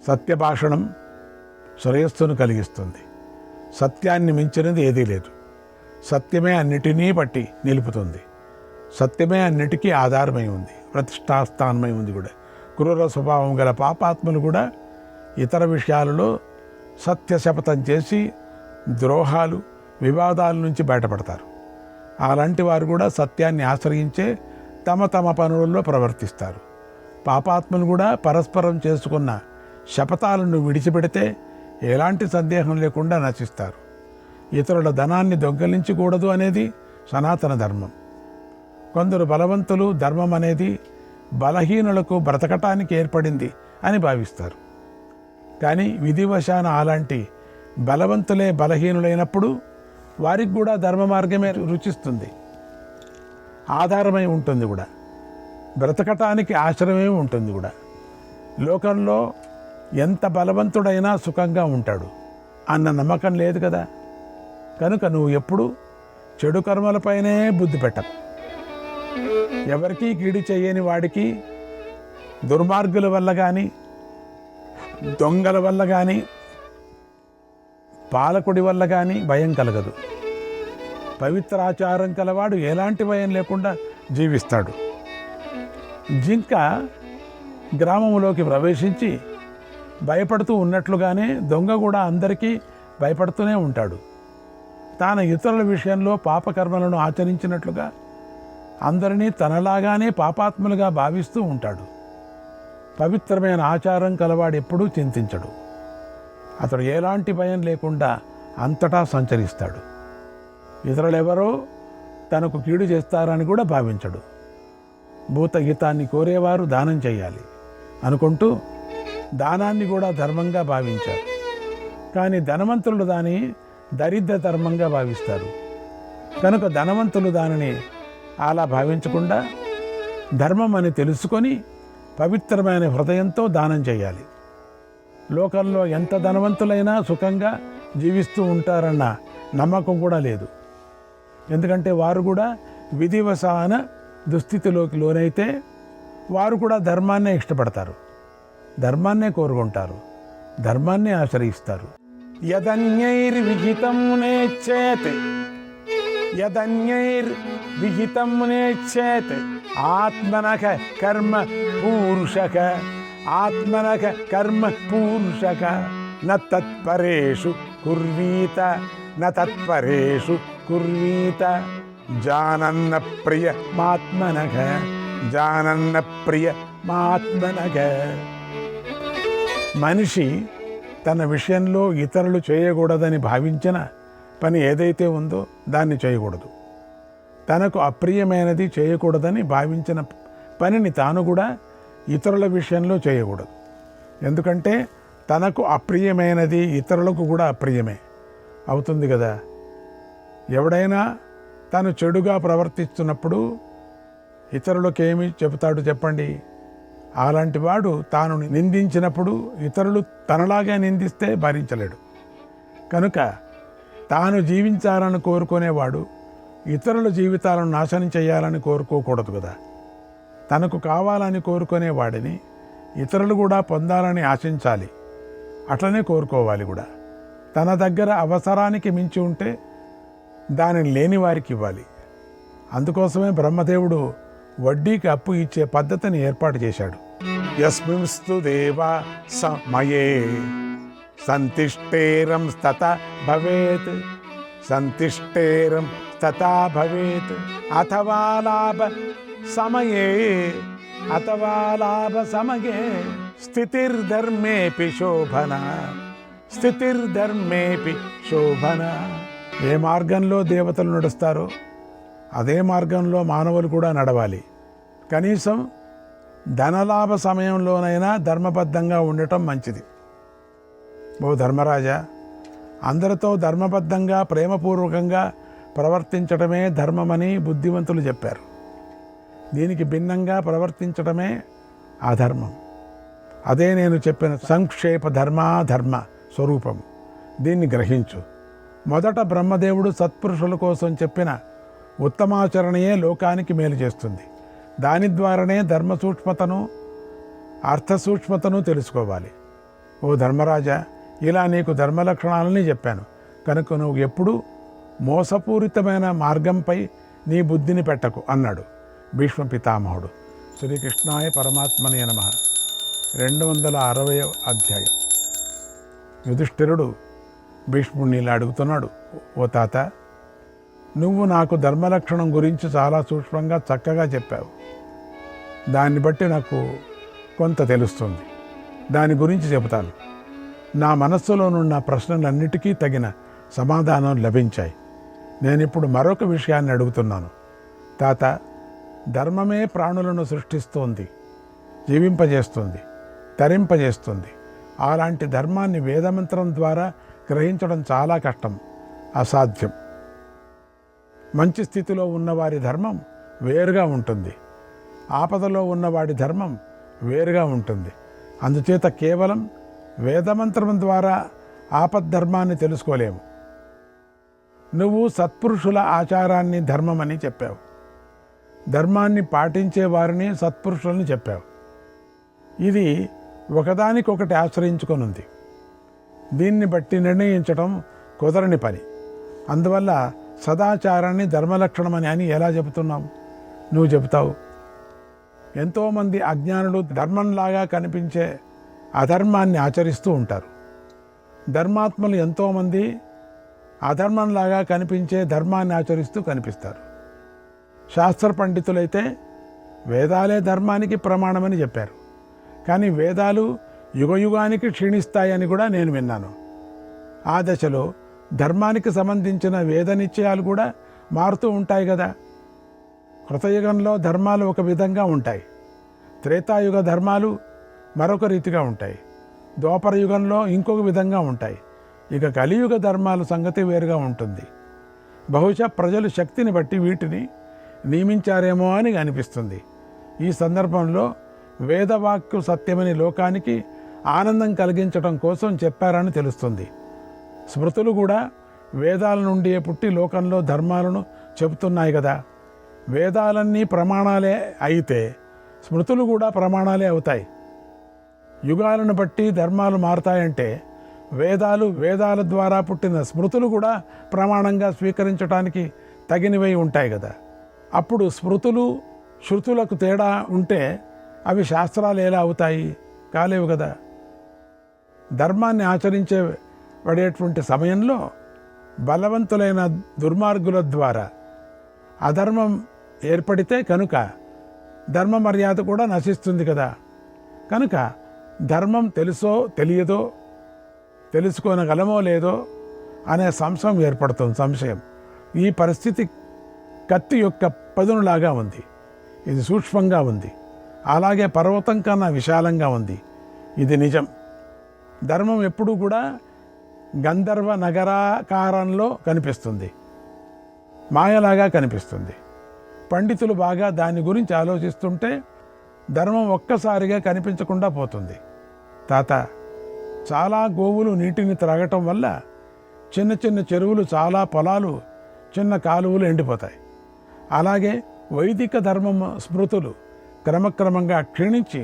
సత్యభాషణం శ్రేయస్సును కలిగిస్తుంది. సత్యాన్ని మించినది ఏదీ లేదు. సత్యమే అన్నిటినీ బట్టి నిలుపుతుంది. సత్యమే అన్నిటికీ ఆధారమై ఉంది, ప్రతిష్టాస్థానమై ఉంది కూడా. క్రూర స్వభావం గల పాపాత్ములు కూడా ఇతర విషయాలలో సత్య శపథం చేసి ద్రోహాలు, వివాదాల నుంచి బయటపడతారు. అలాంటి వారు కూడా సత్యాన్ని ఆశ్రయించే తమ తమ పనులలో ప్రవర్తిస్తారు. పాపాత్ములు కూడా పరస్పరం చేసుకున్న శపథాలను విడిచిపెడితే ఎలాంటి సందేహం లేకుండా నశిస్తారు. ఇతరుల ధనాన్ని దొంగిలించకూడదు అనేది సనాతన ధర్మం. కొందరు బలవంతులు ధర్మం అనేది బలహీనులకు బ్రతకటానికి ఏర్పడింది అని భావిస్తారు. కానీ విధివశాన అలాంటి బలవంతులే బలహీనులైనప్పుడు వారికి కూడా ధర్మ మార్గమే రుచిస్తుంది, ఆధారమై ఉంటుంది కూడా, బ్రతకటానికి ఆశ్రయమే ఉంటుంది కూడా. లోకంలో ఎంత బలవంతుడైనా సుఖంగా ఉంటాడు అన్న నమ్మకం లేదు కదా. కనుక నువ్వు ఎప్పుడు చెడు కర్మలపైనే బుద్ధి పెట్టకు. ఎవరికీ కీడు చేయని వాడికి దుర్మార్గుల వల్ల కానీ, దొంగల వల్ల కానీ, పాలకుడి వల్ల కానీ భయం కలగదు. పవిత్రాచారం కలవాడు ఎలాంటి భయం లేకుండా జీవిస్తాడు. జింక గ్రామంలోకి ప్రవేశించి భయపడుతూ ఉన్నట్లుగానే దొంగ కూడా అందరికీ భయపడుతూనే ఉంటాడు. తాను ఇతరుల విషయంలో పాపకర్మలను ఆచరించినట్లుగా అందరినీ తనలాగానే పాపాత్ములుగా భావిస్తూ ఉంటాడు. పవిత్రమైన ఆచారం కలవాడు ఎప్పుడూ చింతించడు. అతడు ఎలాంటి భయం లేకుండా అంతటా సంచరిస్తాడు. ఇతరులెవరో తనకు కీడు చేస్తారని కూడా భావించడు. భూతహితాన్ని కోరేవారు దానం చేయాలి అనుకుంటూ దానాన్ని కూడా ధర్మంగా భావించారు. కానీ ధనవంతులు దాని దరిద్ర ధర్మంగా భావిస్తారు. కనుక ధనవంతులు దానిని అలా భావించకుండా ధర్మం అని తెలుసుకొని పవిత్రమైన హృదయంతో దానం చేయాలి. లోకంలో ఎంత ధనవంతులైనా సుఖంగా జీవిస్తూ ఉంటారన్న నమ్మకం కూడా లేదు. ఎందుకంటే వారు కూడా విధివశాన దుస్థితిలోకి లోనైతే వారు కూడా ధర్మాన్నే ఇష్టపడతారు, ధర్మాన్నే కోరుకుంటారు, ధర్మాన్నే ఆశ్రయిస్తారు. యదన్యైర్విహితం నేచ్చేత్, యదన్యైర్విహితం నేచ్చేత్ ఆత్మనః కర్మ పూరుషః, ఆత్మనః కర్మ పూరుషః న తత్పరేషు కుర్వీత, న తత్పరేషు కుర్వీత జానన్న ప్రియమాత్మనః, జానన్న ప్రియమాత్మనః. మనిషి తన విషయంలో ఇతరులు చేయకూడదని భావించిన పని ఏదైతే ఉందో దాన్ని చేయకూడదు. తనకు అప్రియమైనది చేయకూడదని భావించిన పనిని తాను కూడా ఇతరుల విషయంలో చేయకూడదు. ఎందుకంటే తనకు అప్రియమైనది ఇతరులకు కూడా అప్రియమే అవుతుంది కదా. ఎవడైనా తను చెడుగా ప్రవర్తిస్తున్నప్పుడు ఇతరులకేమి చెబుతాడు చెప్పండి? అలాంటి వాడు తాను నిందించినప్పుడు ఇతరులు తనలాగా నిందిస్తే భరించలేడు. కనుక తాను జీవించాలని కోరుకునేవాడు ఇతరుల జీవితాలను నాశనం చేయాలని కోరుకోకూడదు కదా. తనకు కావాలని కోరుకునే వాడిని ఇతరులు కూడా పొందాలని ఆశించాలి, అట్లనే కోరుకోవాలి కూడా. తన దగ్గర అవసరానికి మించి ఉంటే దానిని లేని వారికి ఇవ్వాలి. అందుకోసమే బ్రహ్మదేవుడు వడ్డీకి అప్పు ఇచ్చే పద్ధతిని ఏర్పాటు చేశాడు. యస్మింస్తు దేవా సమయే సంతిష్టేరం తథా భవేత్, సంతిష్టేరం తథా భవేత్ అథవా లాభ సమయే, అథవా లాభ సమయే స్థితిర్ధర్మేపి శోభన, స్థితిర్ధర్మేపి శోభన. ఏ మార్గంలో దేవతలు నడుస్తారో అదే మార్గంలో మానవులు కూడా నడవాలి. కనీసం ధనలాభ సమయంలోనైనా ధర్మబద్ధంగా ఉండటం మంచిది. ఓ ధర్మరాజా, అందరితో ధర్మబద్ధంగా ప్రేమపూర్వకంగా ప్రవర్తించడమే ధర్మమని బుద్ధిమంతులు చెప్పారు. దీనికి భిన్నంగా ప్రవర్తించడమే అధర్మం. అదే నేను చెప్పిన సంక్షేప ధర్మాధర్మ స్వరూపము. దీన్ని గ్రహించు. మొదట బ్రహ్మదేవుడు సత్పురుషుల కోసం చెప్పిన ఉత్తమాచరణయే లోకానికి మేలు చేస్తుంది. దాని ద్వారానే ధర్మ సూక్ష్మతను, అర్థ సూక్ష్మతను తెలుసుకోవాలి. ఓ ధర్మరాజా, ఇలా నీకు ధర్మలక్షణాలని చెప్పాను కనుక నువ్వు ఎప్పుడూ మోసపూరితమైన మార్గంపై నీ బుద్ధిని పెట్టకు అన్నాడు భీష్మ పితామహుడు. శ్రీకృష్ణాయ పరమాత్మనే నమః. 260వ అధ్యాయం. యుధిష్ఠిరుడు భీష్ముడిని ఇలా అడుగుతున్నాడు, ఓ తాత, నువ్వు నాకు ధర్మలక్షణం గురించి చాలా సూక్ష్మంగా చక్కగా చెప్పావు. దాన్ని బట్టి నాకు కొంత తెలుస్తుంది. దాని గురించి చెబుతాను. నా మనస్సులోనున్న ప్రశ్నలన్నిటికీ తగిన సమాధానం లభించాయి. నేనిప్పుడు మరొక విషయాన్ని అడుగుతున్నాను. తాత, ధర్మమే ప్రాణులను సృష్టిస్తోంది, జీవింపజేస్తుంది, తరింపజేస్తుంది. అలాంటి ధర్మాన్ని వేదమంత్రం ద్వారా గ్రహించడం చాలా కష్టం, అసాధ్యం. మంచి స్థితిలో ఉన్నవారి ధర్మం వేరుగా ఉంటుంది, ఆపదలో ఉన్నవాడి ధర్మం వేరుగా ఉంటుంది. అందుచేత కేవలం వేదమంత్రం ద్వారా ఆపద్ధర్మాన్ని తెలుసుకోలేము. నువ్వు సత్పురుషుల ఆచారాన్ని ధర్మమని చెప్పావు. ధర్మాన్ని పాటించే వారిని సత్పురుషులని చెప్పావు. ఇది ఒకదానికొకటి ఆశ్రయించుకొని ఉంది. దీన్ని బట్టి నిర్ణయించడం కుదరని పని. అందువల్ల సదాచారాన్ని ధర్మలక్షణమని అని ఎలా చెబుతున్నావు? నువ్వు చెబుతావు. ఎంతోమంది అజ్ఞానులు ధర్మంలాగా కనిపించే అధర్మాన్ని ఆచరిస్తూ ఉంటారు. ధర్మాత్మలు ఎంతోమంది అధర్మంలాగా కనిపించే ధర్మాన్ని ఆచరిస్తూ కనిపిస్తారు. శాస్త్ర పండితులైతే వేదాలే ధర్మానికి ప్రమాణమని చెప్పారు. కానీ వేదాలు యుగయుగానికి క్షీణిస్తాయని కూడా నేను విన్నాను. ఆ దశలో ధర్మానికి సంబంధించిన వేద నిశ్చయాలు కూడా మారుతూ ఉంటాయి కదా. కృతయుగంలో ధర్మాలు ఒక విధంగా ఉంటాయి, త్రేతాయుగ ధర్మాలు మరొక రీతిగా ఉంటాయి, ద్వాపర యుగంలో ఇంకొక విధంగా ఉంటాయి. ఇక కలియుగ ధర్మాల సంగతి వేరుగా ఉంటుంది. బహుశా ప్రజలు శక్తిని బట్టి వీటిని నియమించారేమో అని అనిపిస్తుంది. ఈ సందర్భంలో వేదవాక్కు సత్యమని లోకానికి ఆనందం కలిగించడం కోసం చెప్పారని తెలుస్తుంది. స్మృతులు కూడా వేదాల నుండి పుట్టి లోకంలో ధర్మాలను చెబుతున్నాయి కదా. వేదాలన్నీ ప్రమాణాలే అయితే స్మృతులు కూడా ప్రమాణాలే అవుతాయి. యుగాలను బట్టి ధర్మాలు మారుతాయంటే వేదాల ద్వారా పుట్టిన స్మృతులు కూడా ప్రమాణంగా స్వీకరించడానికి తగినవై ఉంటాయి కదా. అప్పుడు స్మృతులు శృతులకు తేడా ఉంటే అవి శాస్త్రాలు ఎలా అవుతాయి? కాలేవు కదా. ధర్మాన్ని ఆచరించే పడేటువంటి సమయంలో బలవంతులైన దుర్మార్గుల ద్వారా అధర్మం ఏర్పడితే కనుక ధర్మ మర్యాద కూడా నశిస్తుంది కదా. కనుక ధర్మం తెలుసో తెలియదో, తెలుసుకోనగలమో లేదో అనే సంశయం ఏర్పడుతుంది. సంశయం ఈ పరిస్థితి కత్తి యొక్క పదునులాగా ఉంది. ఇది సూక్ష్మంగా ఉంది, అలాగే పర్వతం కన్నా విశాలంగా ఉంది. ఇది నిజం. ధర్మం ఎప్పుడూ కూడా గంధర్వ నగరాకారంలో కనిపిస్తుంది, మాయలాగా కనిపిస్తుంది. పండితులు బాగా దాని గురించి ఆలోచిస్తుంటే ధర్మం ఒక్కసారిగా కనిపించకుండా పోతుంది. తాత, చాలా గోవులు నీటిని త్రాగటం వల్ల చిన్న చిన్న చెరువులు, చాలా పొలాలు, చిన్న కాలువలు ఎండిపోతాయి. అలాగే వైదిక ధర్మం స్మృతులు క్రమక్రమంగా క్షీణించి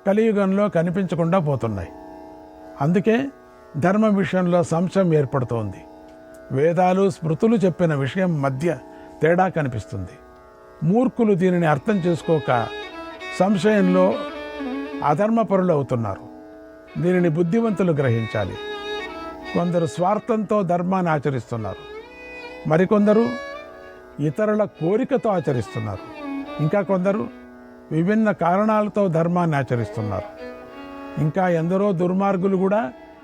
కలియుగంలో కనిపించకుండా పోతున్నాయి. అందుకే ధర్మ విషయంలో సంశయం ఏర్పడుతోంది. వేదాలు స్మృతులు చెప్పిన విషయం మధ్య తేడా కనిపిస్తుంది. మూర్ఖులు దీనిని అర్థం చేసుకోక సంశయంలో అధర్మపరులు అవుతున్నారు. దీనిని బుద్ధివంతులు గ్రహించాలి. కొందరు స్వార్థంతో ధర్మాన్ని ఆచరిస్తున్నారు, మరికొందరు ఇతరుల కోరికతో ఆచరిస్తున్నారు, ఇంకా కొందరు విభిన్న కారణాలతో ధర్మాన్ని ఆచరిస్తున్నారు. ఇంకా ఎందరో దుర్మార్గులు కూడా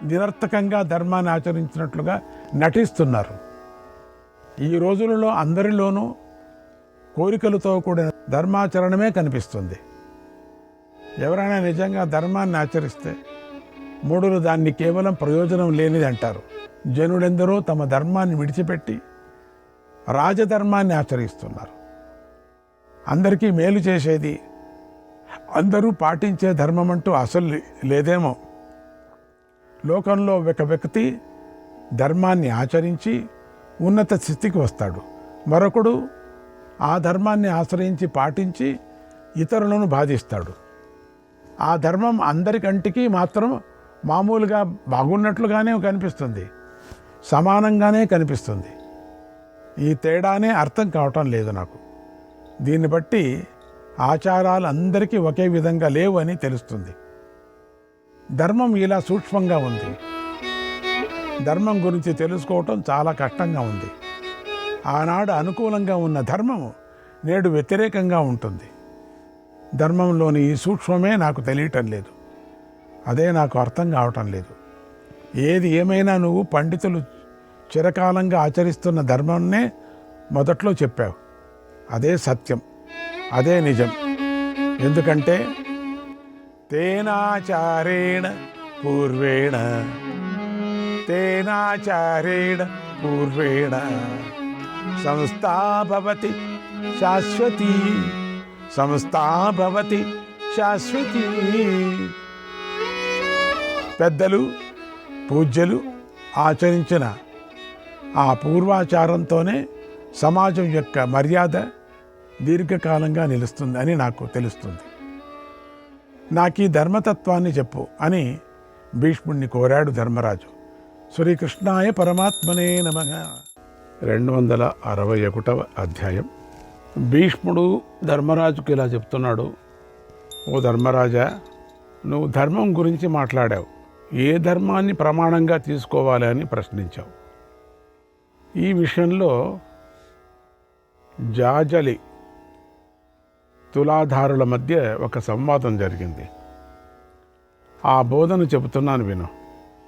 నిరర్థకంగా ధర్మాన్ని ఆచరించినట్లుగా నటిస్తున్నారు. ఈ రోజులలో అందరిలోనూ కోరికలతో కూడిన ధర్మాచరణమే కనిపిస్తుంది. ఎవరైనా నిజంగా ధర్మాన్ని ఆచరిస్తే మూఢులు దాన్ని కేవలం ప్రయోజనం లేనిది అంటారు. జనులెందరో తమ ధర్మాన్ని విడిచిపెట్టి రాజధర్మాన్ని ఆచరిస్తున్నారు. అందరికీ మేలు చేసేది, అందరూ పాటించే ధర్మం అంటూ అసలు లేదేమో. లోకంలో ఒక వ్యక్తి ధర్మాన్ని ఆచరించి ఉన్నత స్థితికి వస్తాడు, మరొకడు ఆ ధర్మాన్ని ఆశ్రయించి పాటించి ఇతరులను బాధిస్తాడు. ఆ ధర్మం అందరికంటికి మాత్రం మామూలుగా బాగున్నట్లుగానే కనిపిస్తుంది, సమానంగానే కనిపిస్తుంది. ఈ తేడానే అర్థం కావటం లేదు నాకు. దీన్ని బట్టి ఆచారాలు అందరికీ ఒకే విధంగా లేవు అని తెలుస్తుంది. ధర్మం ఇలా సూక్ష్మంగా ఉంది. ధర్మం గురించి తెలుసుకోవటం చాలా కష్టంగా ఉంది. ఆనాడు అనుకూలంగా ఉన్న ధర్మము నేడు వ్యతిరేకంగా ఉంటుంది. ధర్మంలోని ఈ సూక్ష్మమే నాకు తెలియటం లేదు. అదే నాకు అర్థం కావటం లేదు. ఏది ఏమైనా నువ్వు పండితులు చిరకాలంగా ఆచరిస్తున్న ధర్మాన్నే మొదట్లో చెప్పావు. అదే సత్యం, అదే నిజం. ఎందుకంటే తేనాచారేణ పూర్వేణ సంస్థాభవతి శాశ్వతీ సంస్థాభవతి శాశ్వతీ. పెద్దలు పూజ్యులు ఆచరించిన ఆ పూర్వాచారంతోనే సమాజం యొక్క మర్యాద దీర్ఘకాలంగా నిలుస్తుంది అని నాకు తెలుస్తుంది. నాకు ఈ ధర్మతత్వాన్ని చెప్పు అని భీష్ముడిని కోరాడు ధర్మరాజు. శ్రీకృష్ణాయ పరమాత్మనే నమః. 261వ అధ్యాయం. భీష్ముడు ధర్మరాజుకు ఇలా చెప్తున్నాడు. ఓ ధర్మరాజా, నువ్వు ధర్మం గురించి మాట్లాడావు. ఏ ధర్మాన్ని ప్రమాణంగా తీసుకోవాలి అని ప్రశ్నించావు. ఈ విషయంలో జాజలి తులాధారుల మధ్య ఒక సంవాదం జరిగింది. ఆ బోధన చెబుతున్నాను విను.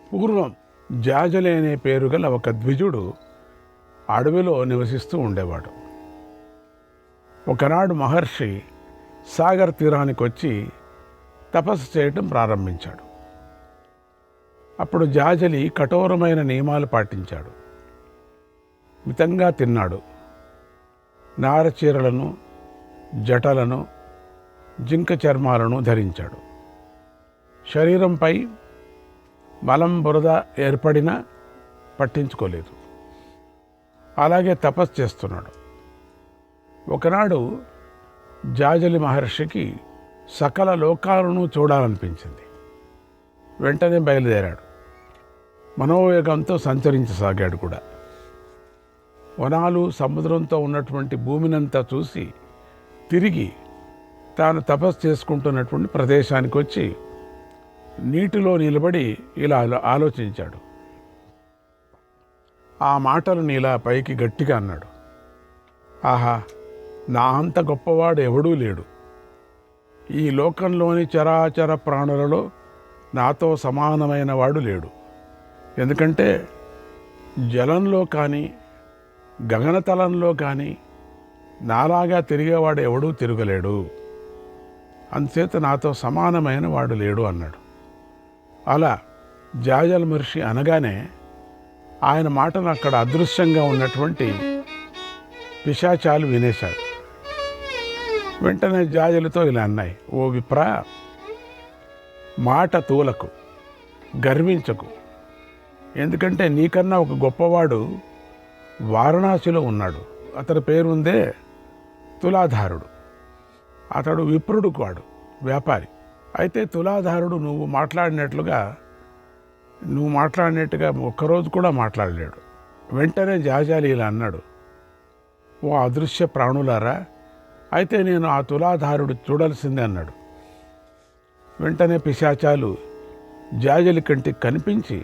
పూర్వం జాజలి అనే పేరు గల ఒక ద్విజుడు అడవిలో నివసిస్తూ ఉండేవాడు. ఒకనాడు మహర్షి సాగర్ తీరానికి వచ్చి తపస్సు చేయటం ప్రారంభించాడు. అప్పుడు జాజలి కఠోరమైన నియమాలు పాటించాడు. మితంగా తిన్నాడు. నారచీరలను, జటలను, జింక చర్మాలను ధరించాడు. శరీరంపై మలం బురద ఏర్పడినా పట్టించుకోలేదు. అలాగే తపస్సు చేస్తున్నాడు. ఒకనాడు జాజలి మహర్షికి సకల లోకాలను చూడాలనిపించింది. వెంటనే బయలుదేరాడు. మనోవేగంతో సంచరించసాగాడు కూడా. వనాలు, సముద్రంతో ఉన్నటువంటి భూమినంతా చూసి తిరిగి తాను తపస్సు చేసుకుంటున్నటువంటి ప్రదేశానికి వచ్చి నీటిలో నిలబడి ఇలా ఆలోచించాడు. ఆ మాటలను ఇలా పైకి గట్టిగా అన్నాడు. ఆహా, నా అంత గొప్పవాడు ఎవడూ లేడు. ఈ లోకంలోని చరాచర ప్రాణులలో నాతో సమానమైన వాడు లేడు. ఎందుకంటే జలంలో కానీ గగనతలంలో కానీ నాలాగా తిరిగేవాడు ఎవడూ తిరగలేడు. అంతేత నాతో సమానమైన వాడు లేడు అన్నాడు. అలా జాజల మహర్షి అనగానే ఆయన మాటను అక్కడ అదృశ్యంగా ఉన్నటువంటి పిశాచాలు వినేశాడు. వెంటనే జాజలతో ఇలా అన్నాయి. ఓ విప్రా, మాట తూలకు, గర్వించకు. ఎందుకంటే నీకన్నా ఒక గొప్పవాడు వారణాసిలో ఉన్నాడు. అతడి పేరుందే తులాధారుడు. అతడు విప్రుడు వాడు, వ్యాపారి. అయితే తులాధారుడు నువ్వు మాట్లాడినట్టుగా ఒక్కరోజు కూడా మాట్లాడలేడు. వెంటనే జాజాలి ఇలా అన్నాడు. ఓ అదృశ్య ప్రాణులారా, అయితే నేను ఆ తులాధారుడు చూడాల్సిందే అన్నాడు. వెంటనే పిశాచాలు జాజలి కంటికి కనిపించి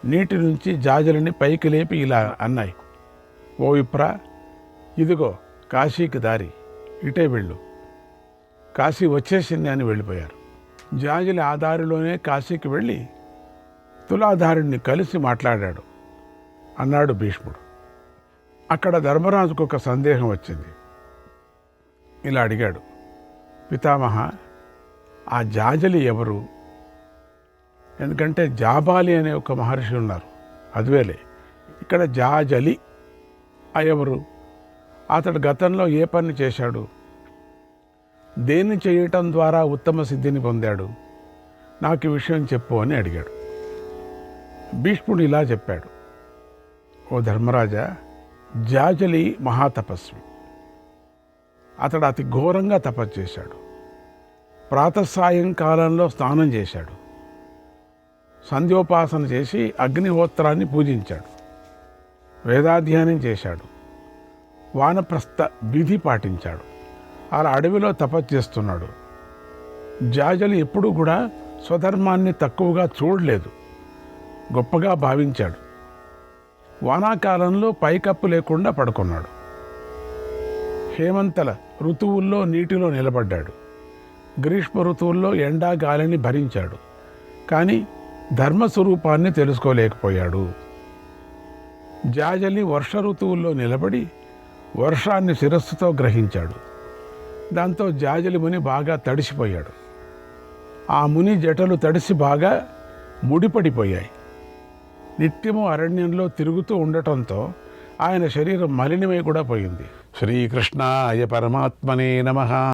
నీటి నుంచి జాజలిని పైకి లేపి ఇలా అన్నాయి. ఓ విప్రా, ఇదిగో కాశీకి దారి, ఇటే వెళ్ళు, కాశీ వచ్చేసింది అని వెళ్ళిపోయారు. జాజలి ఆ దారిలోనే కాశీకి వెళ్ళి తులాధారుడిని కలిసి మాట్లాడాడు అన్నాడు భీష్ముడు. అక్కడ ధర్మరాజుకు ఒక సందేహం వచ్చింది. ఇలా అడిగాడు. పితామహ, ఆ జాజలి ఎవరు? ఎందుకంటే జాబాలి అనే ఒక మహర్షి ఉన్నారు, అద్వేలే. ఇక్కడ జాజలి ఎవరు? అతడు గతంలో ఏ పని చేశాడు? దేన్ని చేయటం ద్వారా ఉత్తమ సిద్ధిని పొందాడు? నాకు ఈ విషయం చెప్పు అని అడిగాడు. భీష్ముడు ఇలా చెప్పాడు. ఓ ధర్మరాజా, జాజలి మహాతపస్వి. అతడు అతి ఘోరంగా తపస్సు చేశాడు. ప్రాతఃసాయంకాలంలో స్నానం చేశాడు. సంధ్యోపాసన చేసి అగ్నిహోత్రాన్ని పూజించాడు, వేదాధ్యయనం చేశాడు, వానప్రస్థ విధి పాటించాడు. అలా అడవిలో తపస్సు చేస్తున్నాడు. జాజలి ఎప్పుడూ కూడా స్వధర్మాన్ని తక్కువగా చూడలేదు, గొప్పగా భావించాడు. వానాకాలంలో పైకప్పు లేకుండా పడుకున్నాడు. హేమంతల ఋతువుల్లో నీటిలో నిలబడ్డాడు. గ్రీష్మ ఋతువుల్లో ఎండా గాలిని భరించాడు. కానీ ధర్మస్వరూపాన్ని తెలుసుకోలేకపోయాడు. జాజలి వర్ష ఋతువుల్లో నిలబడి వర్షాన్ని శిరస్సుతో గ్రహించాడు. దాంతో జాజలి ముని బాగా తడిసిపోయాడు. ఆ ముని జటలు తడిసి బాగా ముడిపడిపోయాయి. నిత్యము అరణ్యంలో తిరుగుతూ ఉండటంతో ఆయన శరీరం మలినమై కూడా పోయింది. శ్రీకృష్ణాయ పరమాత్మనే నమః.